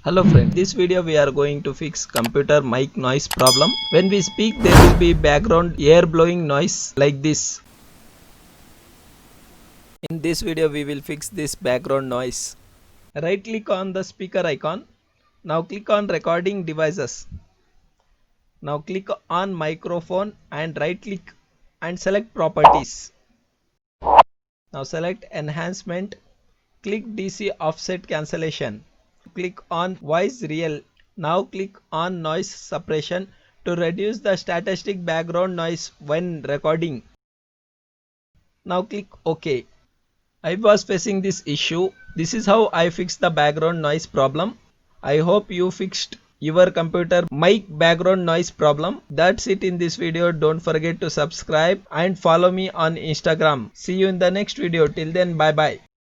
Hello friend, this video we are going to fix computer mic noise problem. When we speak there will be background air blowing noise like this. In this video we will fix this background noise. Right click on the speaker icon. Now click on recording devices. Now click on microphone and right click and select properties. Now select enhancement. Click DC offset cancellation. Click on voice real. Now click on noise suppression to reduce the static background noise when recording. Now click OK. I was facing this issue. This is how I fixed the background noise problem. I hope you fixed your computer mic background noise problem. That's it in this video. Don't forget to subscribe and follow me on Instagram. See you in the next video. Till then, bye bye.